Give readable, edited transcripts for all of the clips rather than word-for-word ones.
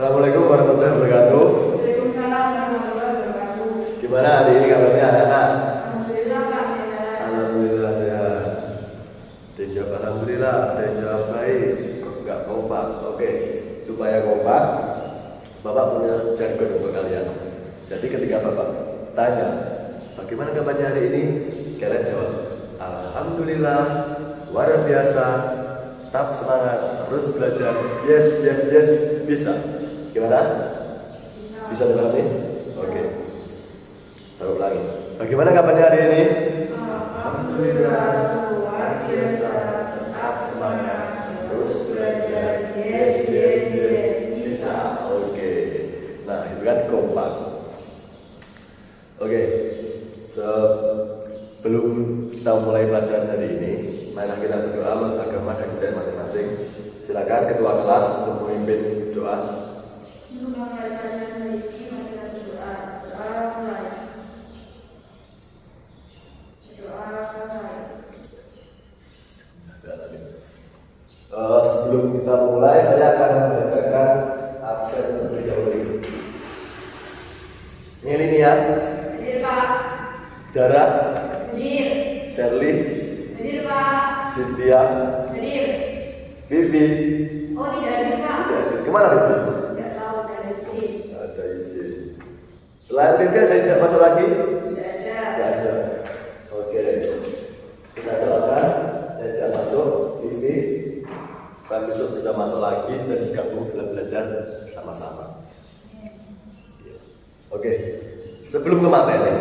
Assalamualaikum warahmatullahi wabarakatuh. Waalaikumsalam warahmatullahi wabarakatuh. Gimana hari ini kabarnya anak-anak? Alhamdulillah Pak sehat. Alhamdulillah sehat. Ada yang jawab alhamdulillah, ada yang jawab baik. Kok nggak kompak? Oke, supaya kompak, Bapak punya jargon untuk kalian. Jadi ketika Bapak tanya, bagaimana kabarnya hari ini? Kalian jawab, alhamdulillah, luar biasa, tetap semangat, terus belajar. Yes, yes, yes, bisa. Gimana? Bisa dipahami? Oke. Taruh ulangi. Bagaimana kabarnya hari ini? Alhamdulillah luar biasa, tetap semangat, terus belajar. Yes, yes, yes, Bisa. Oke. Nah, itu kan kompak. Oke. Sebelum kita mulai pelajaran hari ini, marilah kita berdoa menurut agama dan budaya masing-masing. Silakan ketua kelas untuk memimpin doa. Untuk memulai pelajaran hari ini, mari kita berdoa. Doa mulai. Doa selesai. Sebelum kita mulai, saya akan membacakan absen terlebih dahulu. Milenia, Hadir Pak. Dara, Hadir. Sherly, Hadir Pak. Cynthia, Hadir. Vivi. Oh tidak hadir Pak. Kemana Vivi? Tidak tahu dari izin. Ada izin. Selain Vivi ada yang tidak masuk lagi? Tidak ada. Tidak ada. Oke. Kita doakan yang tidak masuk Vivi supaya besok bisa masuk lagi dan gabung belajar sama-sama. Oke. Sebelum ke materi,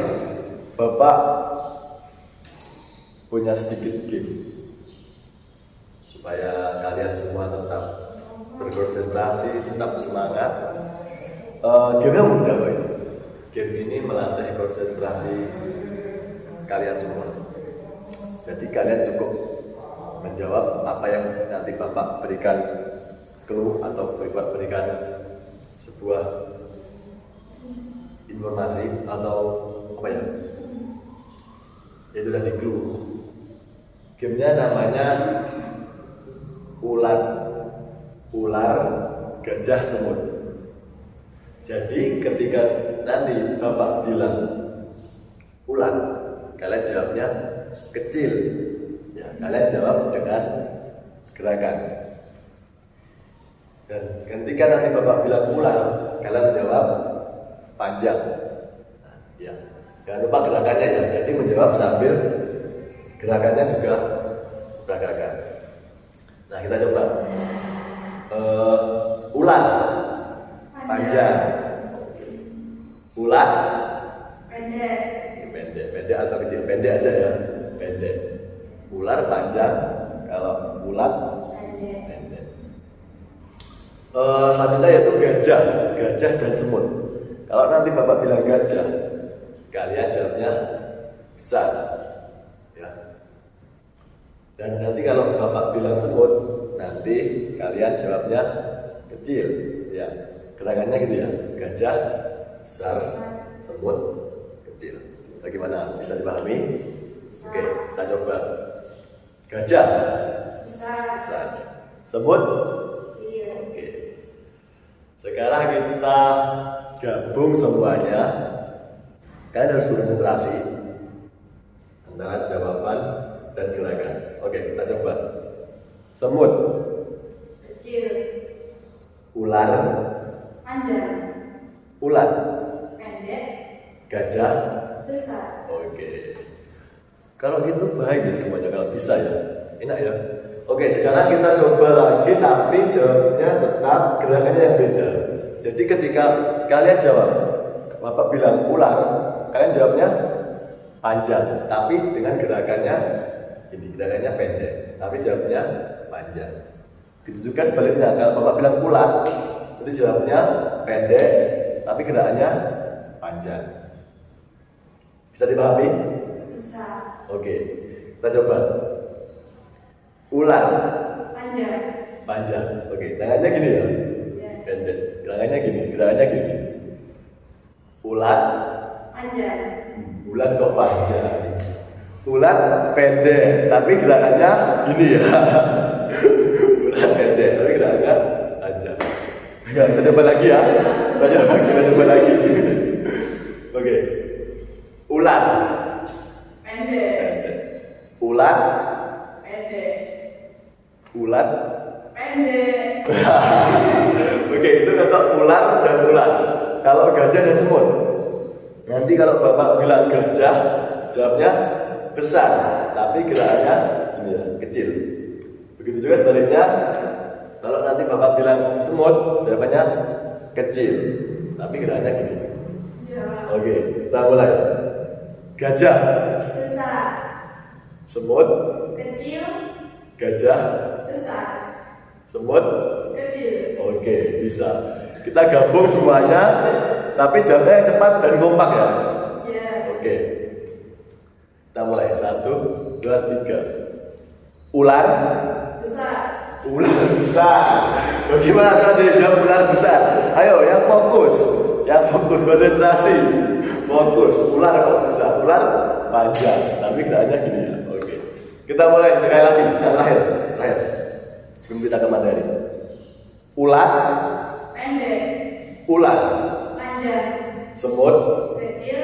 Bapak punya sedikit game supaya kalian semua tetap berkonsentrasi, tetap semangat. Game mudah, Pak. Game ini melatih konsentrasi kalian semua. Jadi kalian cukup menjawab apa yang nanti Bapak berikan clue atau Bapak berikan sebuah informasi atau apa ya? Itu tadi clue. Gamenya namanya ular, gajah, semut. Jadi ketika nanti Bapak bilang ular, kalian jawabnya kecil. Ya, kalian jawab dengan gerakan. Dan ketika nanti Bapak bilang ular, kalian jawab panjang. Nah, ya. Jangan lupa gerakannya ya. Jadi menjawab sambil gerakannya juga beragakan. Nah, kita coba. Ular panjang. Ular Pendek. pendek atau kecil? Pendek aja ya. Pendek. Ular panjang. Kalau ulat pendek. Selanjutnya yaitu gajah dan semut. Kalau nanti Bapak bilang gajah, kalian jawabnya besar, ya. Dan nanti kalau Bapak bilang semut, nanti kalian jawabnya kecil, ya. Gerakannya gitu ya, gajah besar, semut kecil. Bagaimana? Bisa dipahami? Oke, kita coba. Gajah besar, semut Kecil. oke. Sekarang kita gabung semuanya. Kalian harus konsentrasi antara jawaban dan gerakan. Oke, kita coba. Semut, Kecil. ular, Panjang. ulat, Pendek. gajah. Besar. Oke. Kalau gitu baik ya semuanya kalau bisa ya. Enak ya. Oke, sekarang kita coba lagi tapi jawabnya tetap gerakannya yang beda. Jadi ketika kalian jawab, Bapak bilang ular, kalian jawabnya panjang, tapi dengan gerakannya ini, gerakannya pendek, tapi jawabnya panjang. Gitu juga sebaliknya, kalau Bapak bilang ular, nanti jawabnya pendek, tapi gerakannya panjang. Bisa dipahami? Bisa. Oke, kita coba. Ular Panjang. Oke, tangannya gini ya. Ya. Pendek. Gerakannya gini. Ular. Panjang. Ular kok panjang. Ular pendek, tapi gerakannya gini ya. Ular pendek, tapi gerakannya panjang. Kita coba lagi ya. Kita coba lagi. Oke. Ular. Pendek. Ular. Pendek. Ular. Pendek. Oke, itu contoh ular dan ular. Kalau gajah dan semut. Nanti kalau Bapak bilang gajah, jawabnya besar, tapi gerakannya ini ya, kecil. Begitu juga sebaliknya, kalau nanti Bapak bilang semut, jawabannya kecil, tapi gerakannya gini. Ya. Oke, kita mulai. Gajah, Besar. semut, Kecil. gajah, Besar. semut. Kecil. Oke, bisa. Kita gabung semuanya, tapi jawabnya yang cepat dan kompak ya. Ya. Oke. Kita mulai. 1, 2, 3. Ular. Besar. Ular besar. Bagaimana cara dia jawab ular besar? Ayo, yang fokus. Yang fokus, konsentrasi. Fokus. Ular kok bisa? Ular panjang, tapi gerakannya gini ya. Oke. Kita mulai sekali lagi. Yang terakhir. Sebelum kita ke materi. Ular. Pendek. Ular. Panjang. Semut. Kecil.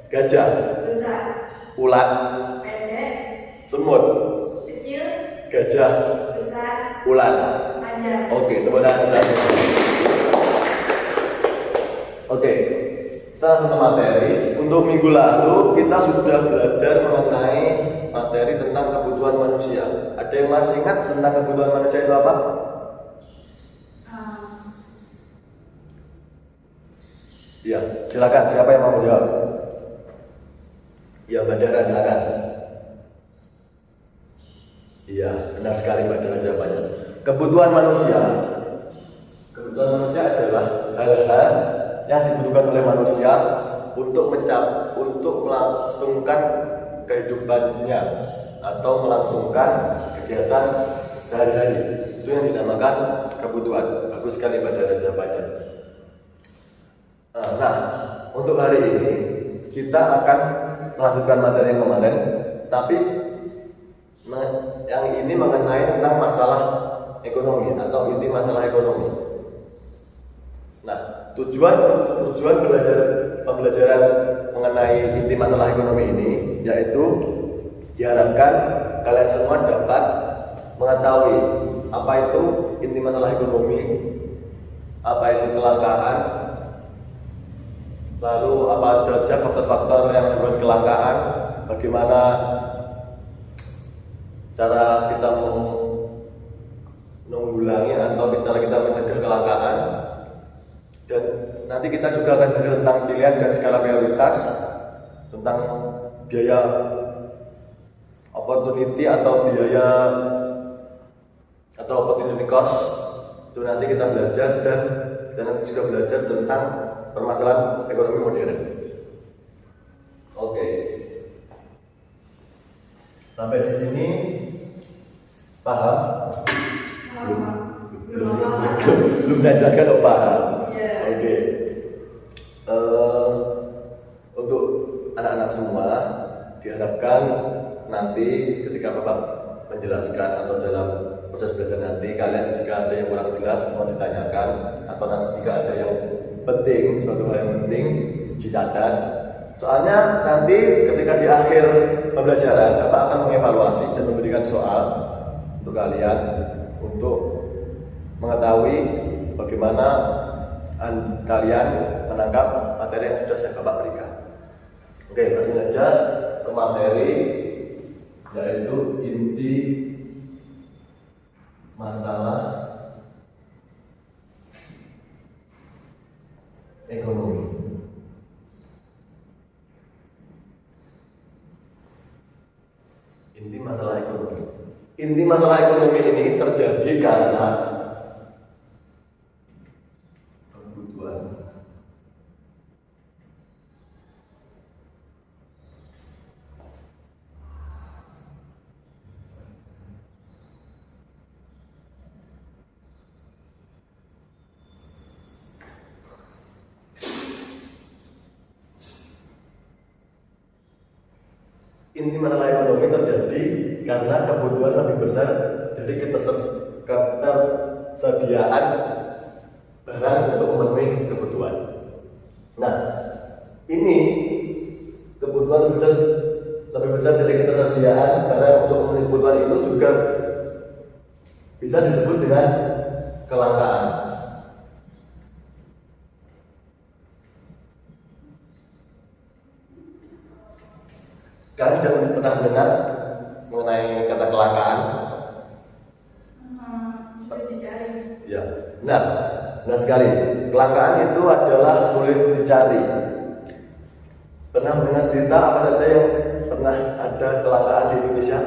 Gajah. Besar. Ular. Pendek. Semut. Kecil. Gajah. Besar. Ular. Panjang. Oke, tepuk tangan. Oke, kita langsung ke materi. Untuk minggu lalu kita sudah belajar mengenai materi tentang kebutuhan manusia. Ada yang masih ingat tentang kebutuhan manusia itu apa? Iya, silakan. Siapa yang mau jawab? Iya, Mbak Dara, silakan. Iya, benar sekali Mbak Dara jawabannya. Kebutuhan manusia adalah hal-hal yang dibutuhkan oleh manusia untuk melangsungkan kehidupannya atau melangsungkan kegiatan sehari-hari. Itu yang dinamakan kebutuhan. Bagus sekali Mbak Dara jawabannya. Nah, untuk hari ini kita akan melanjutkan materi yang kemarin, tapi yang ini mengenai tentang masalah ekonomi atau inti masalah ekonomi. Nah, tujuan pembelajaran mengenai inti masalah ekonomi ini yaitu diharapkan kalian semua dapat mengetahui apa itu inti masalah ekonomi, apa itu kelangkaan, lalu apa saja faktor-faktor yang menyebabkan kelangkaan, bagaimana cara kita menanggulangi atau cara kita mencegah kelangkaan, dan nanti kita juga akan belajar tentang pilihan dan skala prioritas, tentang biaya opportunity atau biaya atau opportunity cost. Itu nanti kita belajar, dan kita juga belajar tentang permasalahan ekonomi modern. Oke. Sampai di sini paham? Belum saya jelaskan kok paham. Oke. Untuk anak-anak semua diharapkan nanti ketika Bapak menjelaskan atau dalam proses belajar nanti, kalian jika ada yang kurang jelas mau ditanyakan, atau nanti jika ada yang penting, suatu hal yang penting dicatat. Soalnya nanti ketika di akhir pembelajaran Bapak akan mengevaluasi dan memberikan soal untuk kalian untuk mengetahui bagaimana kalian menangkap materi yang sudah saya Bapak berikan. Oke, langsung saja ke materi, yaitu inti masalah ekonomi. Inti masalah ekonomi. Inti masalah ekonomi ini terjadi karena kebutuhan inti masalah ekonomi terjadi karena kebutuhan lebih besar dari ketersediaan barang bisa disebut dengan kelangkaan. Kalian sudah pernah dengar mengenai kata kelangkaan? Sulit dicari. Ya, benar sekali. Kelangkaan itu adalah sulit dicari. Pernah mendengar berita apa saja yang pernah ada kelangkaan di Indonesia?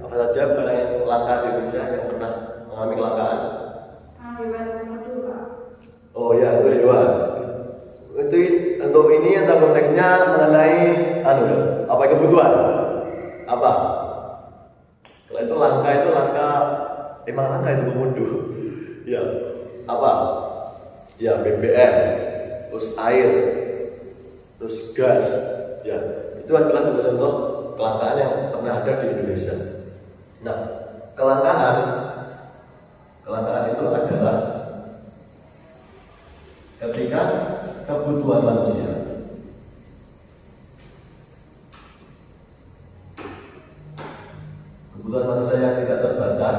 Apa saja barang yang langka di Indonesia yang pernah mengalami kelangkaan? Hewan komodo, Pak. Oh ya, itu hewan. Itu untuk ini atau konteksnya mengenai apa kebutuhan? Apa? Kalau itu langka emang langka itu komodo. Ya, apa? Ya, BBM, terus air, terus gas. Ya, itu adalah contoh kelangkaan yang pernah ada di Indonesia. Nah, kelangkaan itu adalah ketika kebutuhan manusia yang tidak terbatas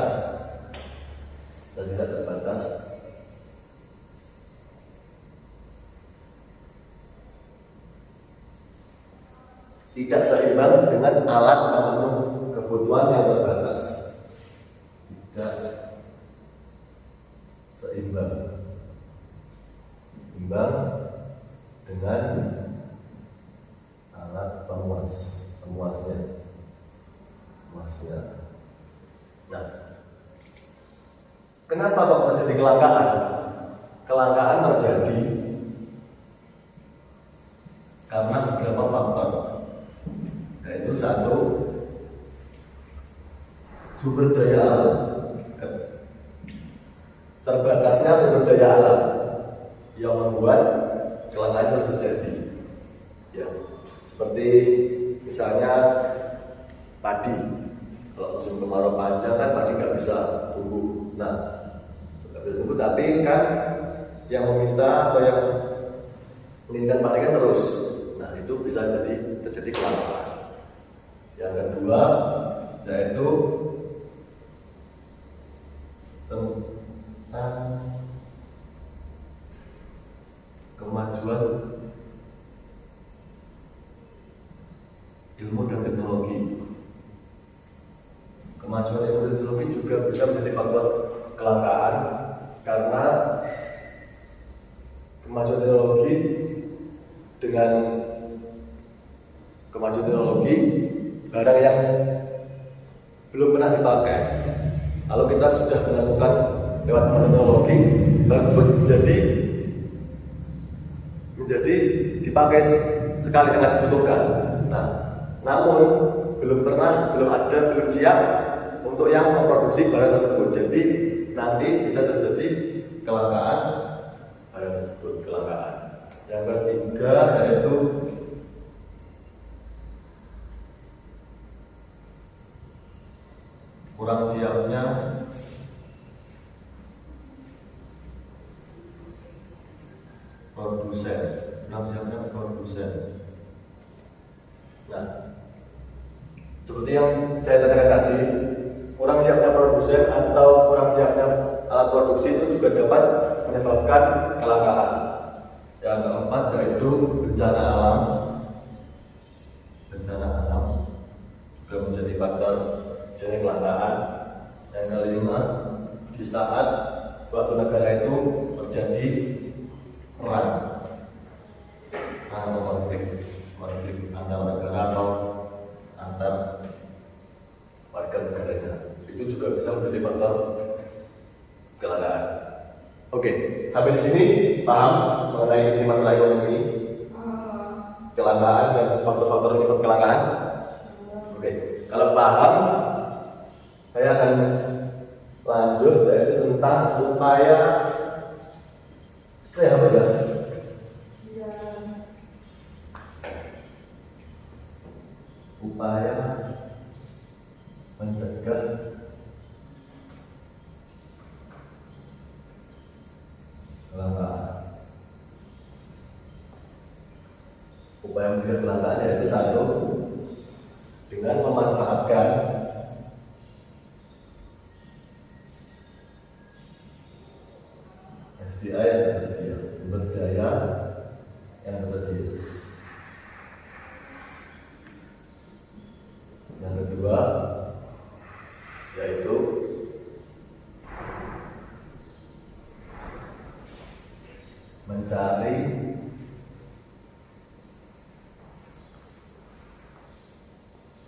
tidak seimbang dengan alat pemenuh kebutuhan yang terbatas. Tidak seimbang dengan alat pemuasnya. Nah, kenapa kok terjadi kelangkaan? Kelangkaan terjadi karena beberapa faktor, yaitu satu, sumber daya alam. Terbatasnya sumber daya alam yang membuat kelangkaan itu terjadi. Ya, seperti misalnya padi. Kalau musim kemarau panjang kan padi nggak bisa tumbuh. Nah, nggak bisa tumbuh, tapi kan yang meminta atau yang menginginkan padi kan terus. Nah, itu bisa terjadi kelangkaan. Yang kedua yaitu tentang kemajuan ilmu dan teknologi. Kemajuan ilmu dan teknologi juga bisa menjadi faktor kelangkaan, karena kemajuan teknologi barang yang belum pernah dipakai, kalau kita sudah menemukan lewat teknologi, barang tersebut menjadi dipakai sekali sangat dibutuhkan. Nah, namun belum siap untuk yang memproduksi barang tersebut. Jadi nanti bisa terjadi kelangkaan barang tersebut. Yang ketiga yaitu kurang siapnya produsen. Nah, seperti yang saya katakan tadi, kurang siapnya produsen atau kurang siapnya alat produksi itu juga dapat menyebabkan kelangkaan. Yang keempat yaitu bencana alam juga menjadi faktor jadi kelangkaan. Yang kelima, di saat suatu negara itu terjadi perang atau konflik antar negara atau antar warga negaranya, itu juga bisa menjadi faktor kelangkaan. Oke, sampai di sini paham mengenai ini masalah ekonomi, kelangkaan dan faktor-faktor penyebab kelangkaan? Oke, kalau paham, saya akan lanjut yaitu tentang upaya upaya mencegah kelangkaan. Upaya mencegah kelangkaan yaitu satu, dengan memanfaatkan SDA yang tersedia, sumber daya yang tersedia. Yang kedua yaitu mencari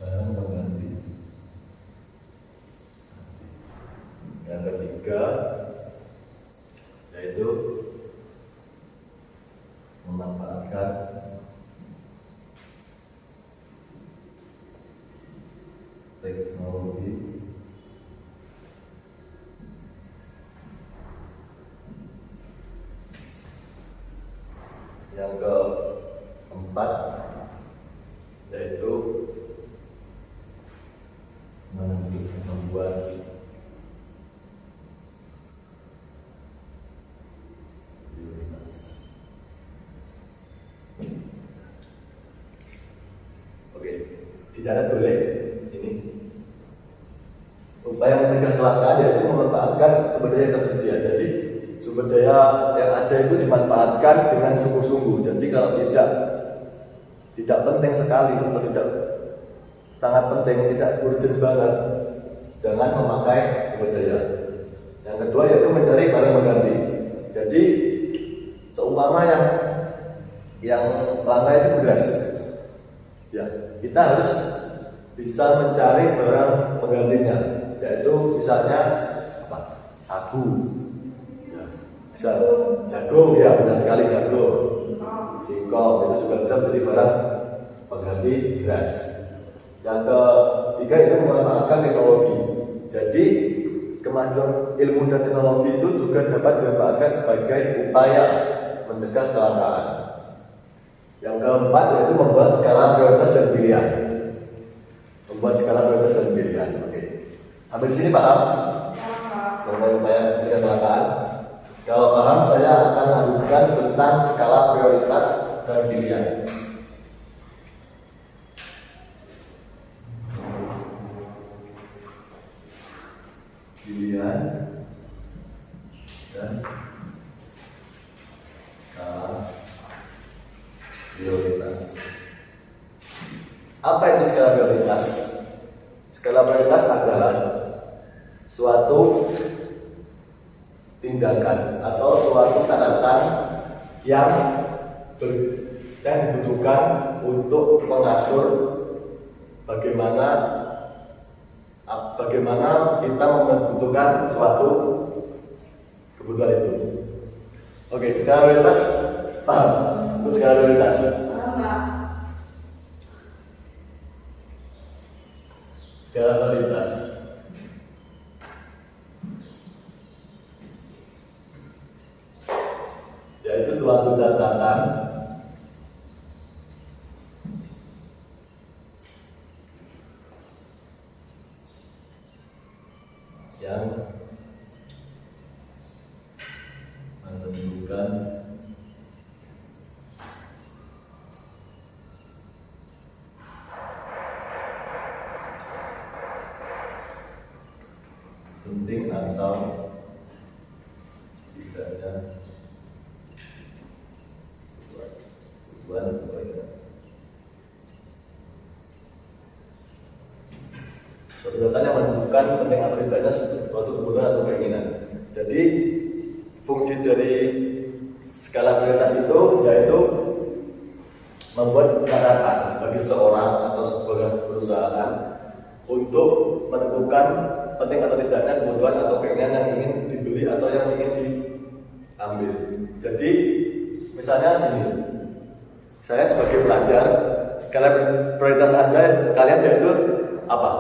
barang pengganti. Yang ketiga yaitu memanfaatkan teknologi yang keempat yaitu membuat prioritas. Oke, dicatat boleh ini. Upaya mencegah kecelakaan yaitu memanfaatkan sumber daya yang tersedia. Jadi sumber daya yang ada itu dimanfaatkan dengan sungguh-sungguh. Jadi kalau tidak penting sekali atau tidak sangat penting, tidak urgent banget, jangan memakai sumber daya. Yang kedua yaitu mencari barang pengganti. Jadi seumpama yang langka itu beras, ya kita harus bisa mencari barang penggantinya, yaitu misalnya apa? Sagu, ya, bisa jagung, ya benar sekali jagung, singkong itu juga bisa menjadi barang pengganti beras. Yang ketiga itu memanfaatkan teknologi. Jadi kemajuan ilmu dan teknologi itu juga dapat dimanfaatkan sebagai upaya mencegah kecelakaan. Yang keempat yaitu membuat skala prioritas dan pilihan. Membuat skala prioritas dan pilihan. Oke. Sampai di sini paham? Mengenai upaya mencegah kecelakaan. Kalau paham, saya akan lanjutkan tentang skala prioritas dan pilihan. Pilihan dan skala prioritas. Apa itu skala prioritas? Skala prioritas adalah suatu tindakan atau suatu catatan yang dibutuhkan untuk mengatur bagaimana kita membutuhkan suatu kebutuhan itu. Oke, skala prioritas paham? Untuk skala prioritas. Skala prioritas. Yaitu suatu catatan yang menentukan penting atau tidaknya tujuan kebaikan. Suatu yang menentukan penting atau tidaknya suatu kebutuhan atau keinginan. Jadi fungsi dari skala prioritas itu yaitu membuat catatan bagi seorang atau sebuah perusahaan untuk menentukan penting atau tidaknya kebutuhan atau keinginan yang ingin dibeli atau yang ingin diambil. Jadi misalnya gini, saya sebagai pelajar, skala prioritas Anda kalian yaitu apa?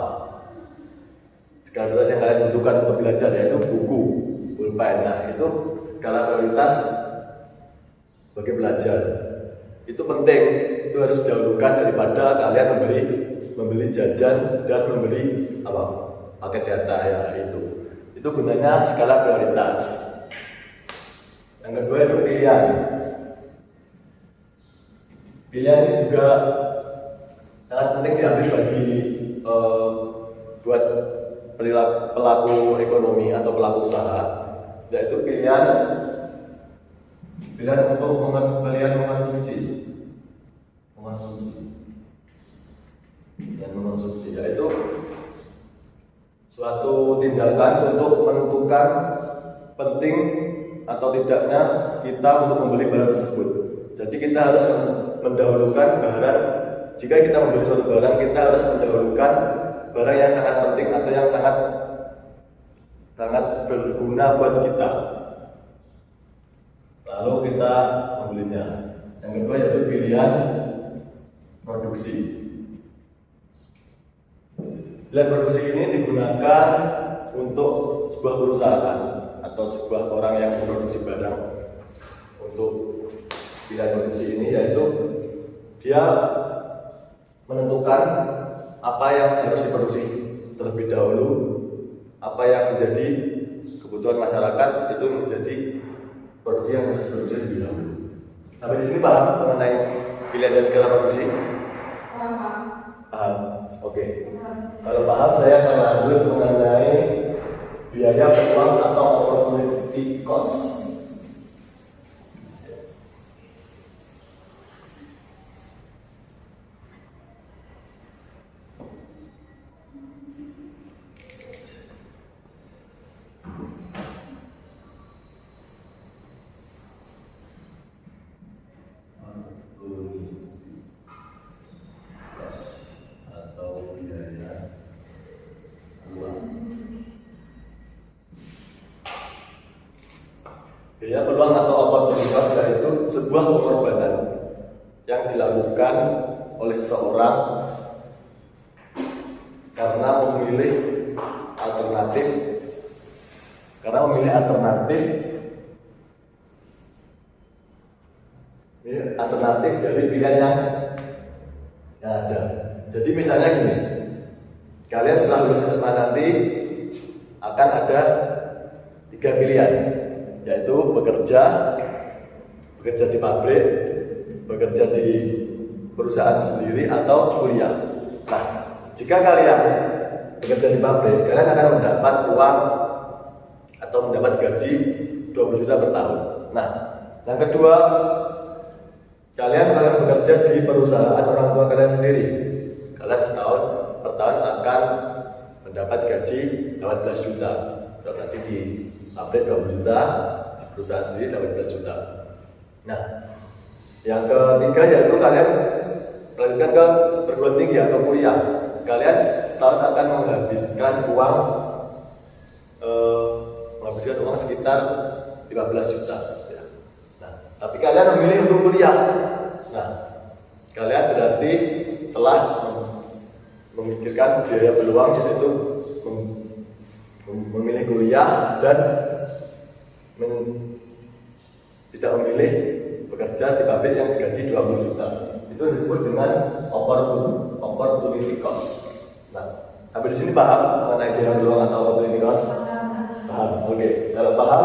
Skala prioritas yang kalian butuhkan untuk belajar yaitu buku, pulpen. Nah, itu skala prioritas bagi pelajar. Itu penting, itu harus didahulukan daripada kalian membeli jajan dan membeli apa? Paket data ya itu. Itu gunanya skala prioritas. Yang kedua itu pilihan. Pilihan ini juga sangat penting diambil bagi buat pelaku ekonomi atau pelaku usaha, yaitu pilihan Pilihan untuk pilihan mengonsumsi, dan mengonsumsi yaitu suatu tindakan untuk menentukan penting atau tidaknya kita untuk membeli barang tersebut. Jadi kita harus mendahulukan barang. Jika kita membeli suatu barang, kita harus mendahulukan barang yang sangat penting atau yang sangat berguna buat kita. Lalu kita membelinya. Yang kedua yaitu pilihan produksi. Pilihan produksi ini digunakan untuk sebuah perusahaan atau sebuah orang yang memproduksi barang. Untuk pilihan produksi ini yaitu dia menentukan apa yang harus diproduksi terlebih dahulu, apa yang menjadi kebutuhan masyarakat itu menjadi produksi yang harus diproduksi lebih dahulu. Sampai di sini paham mengenai pilihan dan skala produksi? Paham. Oke. Kalau paham, saya akan lanjut mengenai biaya peluang atau opportunity cost. Biaya peluang atau oportunitas yaitu sebuah pengorbanan yang dilakukan oleh seseorang karena memilih alternatif dari pilihan yang ada. Jadi misalnya gini, kalian setelah lulus SMA nanti akan ada 3 pilihan, yaitu bekerja di pabrik, bekerja di perusahaan sendiri, atau kuliah. Nah, jika kalian bekerja di pabrik, kalian akan mendapat uang atau mendapat gaji 20 juta per tahun. Nah, yang kedua, kalian bekerja di perusahaan orang tua kalian sendiri. Kalian setahun per tahun akan mendapat gaji 18 juta. Kalau tadi di pabrik 20 juta, di perusahaan sendiri 18 juta. Nah, yang ketiga yaitu kalian melanjutkan ke perguruan tinggi atau kuliah. Kalian setahun akan menghabiskan uang sekitar 15 juta. Ya. Nah, tapi kalian memilih untuk kuliah. Nah, kalian berarti telah memikirkan biaya peluang, yaitu memilih kuliah dan tidak memilih bekerja di pabrik yang digaji 20 juta. Itu disebut dengan opportunity cost. Nah, sampai di sini paham mengenai biaya peluang atau opportunity cost? Paham. Oke. Kalau paham,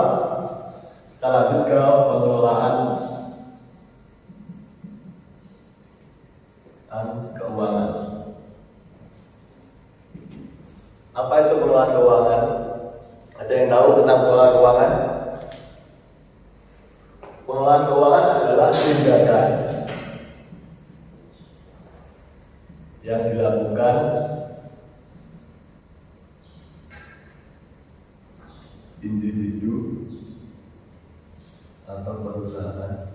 kita lanjut ke pengelolaan keuangan. Apa itu pengelolaan keuangan? Ada yang tahu tentang pengelolaan keuangan? Pengelolaan keuangan adalah tindakan yang dilakukan individu atau perusahaan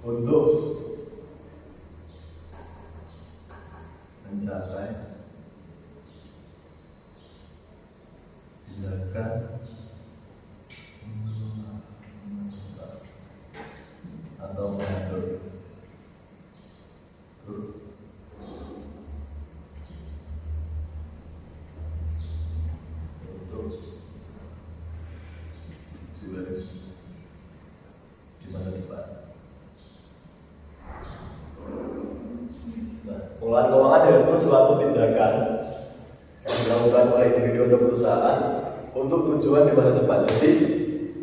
untuk mencapai tindakan atau mengatur untuk tujuan di masa depan. Nah, pengelolaan keuangan yaitu suatu tindakan yang dilakukan oleh individu atau perusahaan untuk tujuan di masa depan. Jadi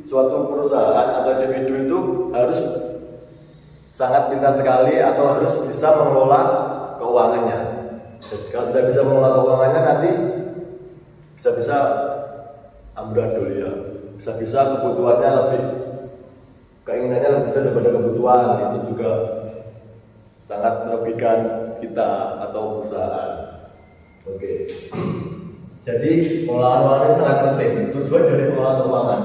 suatu perusahaan atau individu itu harus sangat pintar sekali atau harus bisa mengelola keuangannya. Jadi kalau tidak bisa mengelola keuangannya nanti bisa-bisa amburadul ya, bisa-bisa kebutuhannya lebih, keinginannya lebih besar daripada kebutuhan. Itu juga sangat merugikan kita atau perusahaan. Oke. Jadi pengelolaan keuangan ini sangat penting. Tujuan dari pengelolaan keuangan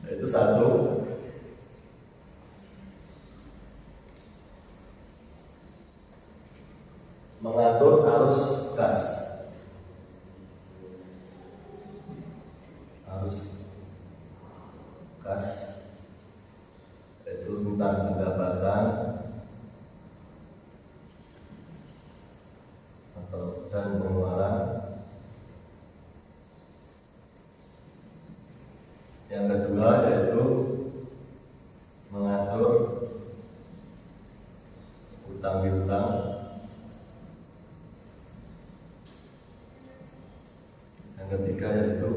yaitu satu, mengatur arus kas. Arus kas yaitu tentang pendapatan atau dan pengeluaran. Yang kedua yaitu mengatur utang piutang. Yang ketiga yaitu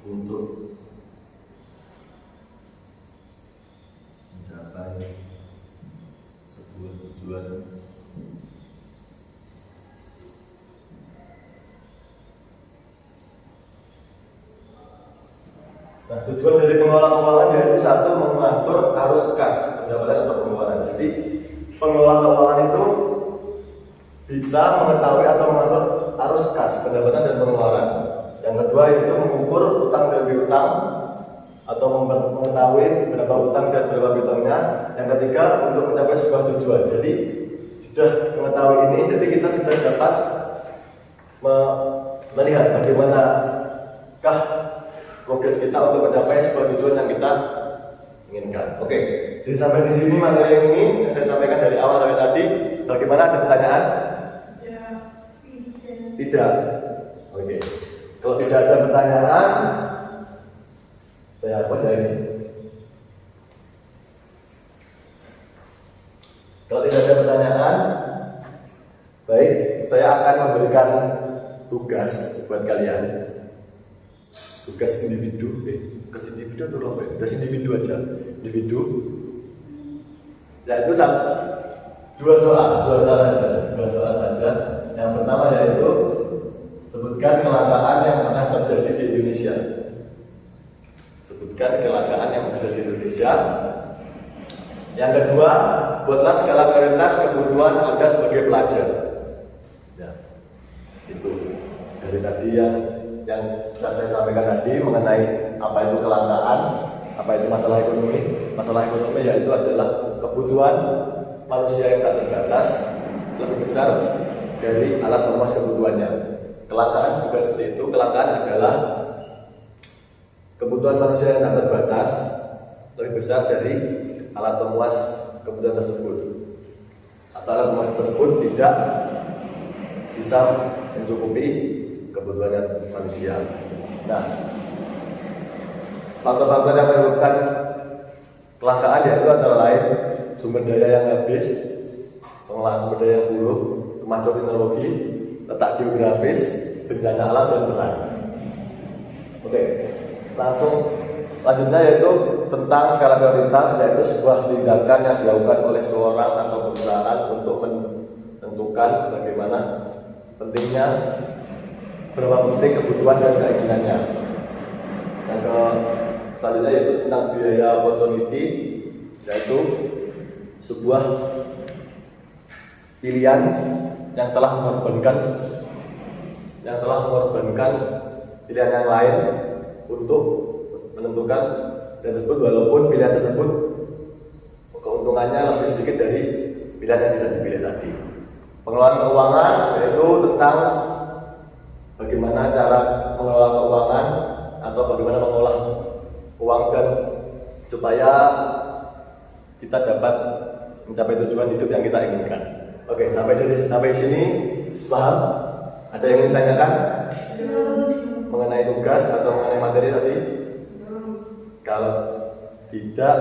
untuk mencapai sebuah tujuan. Nah, tujuan dari pengelola keuangan yaitu satu, mengatur arus kas pendapatan atau pengeluaran. Jadi pengelola keuangan itu bisa mengetahui atau mengatur arus kas pendapatan dan pengeluaran. Yang kedua itu mengukur utang dan piutang atau mengetahui berapa utang dan berapa piutangnya. Yang ketiga untuk mencapai sebuah tujuan. Jadi sudah mengetahui ini, jadi kita sudah dapat melihat bagaimanakah progres kita untuk mencapai sebuah tujuan yang kita inginkan. Oke, jadi sampai di sini materi yang ini yang saya sampaikan dari awal sampai tadi. Bagaimana, ada pertanyaan? Ya, Tidak. Oke. Kalau tidak ada pertanyaan, saya hapus ya ini. Kalau tidak ada pertanyaan, baik, saya akan memberikan tugas buat kalian. Tugas individu, tugas individu atau apa ya? Tugas individu aja, individu. Yaitu dua soal saja. Yang pertama yaitu sebutkan kecelakaan yang pernah terjadi di Indonesia. Sebutkan kecelakaan yang terjadi di Indonesia. Yang kedua, buatlah skala prioritas kebutuhan Anda sebagai pelajar. Ya, itu dari tadi yang sudah saya sampaikan tadi mengenai apa itu kelangkaan, apa itu masalah ekonomi. Masalah ekonomi yaitu adalah kebutuhan manusia yang tak terbatas lebih besar dari alat pemuas kebutuhannya. Kelangkaan juga seperti itu. Kelangkaan adalah kebutuhan manusia yang tak terbatas lebih besar dari alat pemuas kebutuhan tersebut, atau alat pemuas tersebut tidak bisa mencukupi kebutuhan manusia. Nah, faktor-faktor yang menyebabkan kelangkaan yaitu antara lain sumber daya yang habis, pengelolaan sumber daya yang buruk, kemajuan teknologi, letak geografis, bencana alam dan perang. Oke, langsung lanjutnya yaitu tentang skala prioritas, yaitu sebuah tindakan yang dilakukan oleh seorang atau perusahaan untuk menentukan bagaimana pentingnya, berapa penting kebutuhan dan keinginannya. Yang selanjutnya yaitu tentang biaya opportunity, yaitu sebuah pilihan yang telah mengorbankan pilihan yang lain untuk menentukan pilihan tersebut, walaupun pilihan tersebut keuntungannya lebih sedikit dari pilihan yang tidak dipilih tadi. Pengelolaan keuangan yaitu tentang bagaimana cara mengelola keuangan atau bagaimana mengolah uang dan supaya kita dapat mencapai tujuan hidup yang kita inginkan. Oke, sampai sini paham? Ada yang ingin ditanyakan mengenai tugas atau mengenai materi tadi? Kalau tidak,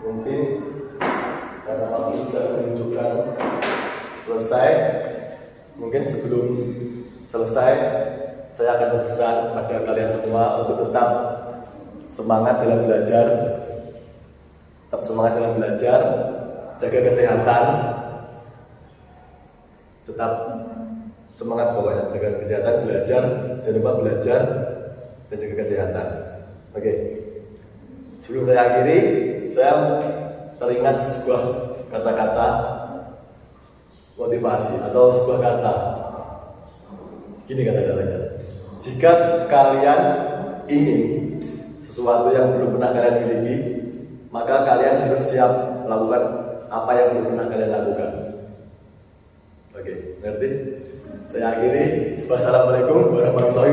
mungkin karena waktu sudah menunjukkan selesai. Mungkin sebelum selesai saya akan berpesan kepada kalian semua untuk tetap semangat dalam belajar, tetap semangat dalam belajar, jaga kesehatan, tetap semangat pokoknya, jaga kesehatan, belajar, jangan lupa belajar dan jaga kesehatan. Oke, sebelum saya akhiri, saya teringat sebuah kata-kata motivasi atau sebuah kata. Gini kata-katanya, jika kalian ingin sesuatu yang belum pernah kalian miliki, maka kalian harus siap melakukan apa yang belum pernah kalian lakukan. Oke, ngerti? Saya akhiri. Wassalamualaikum warahmatullahi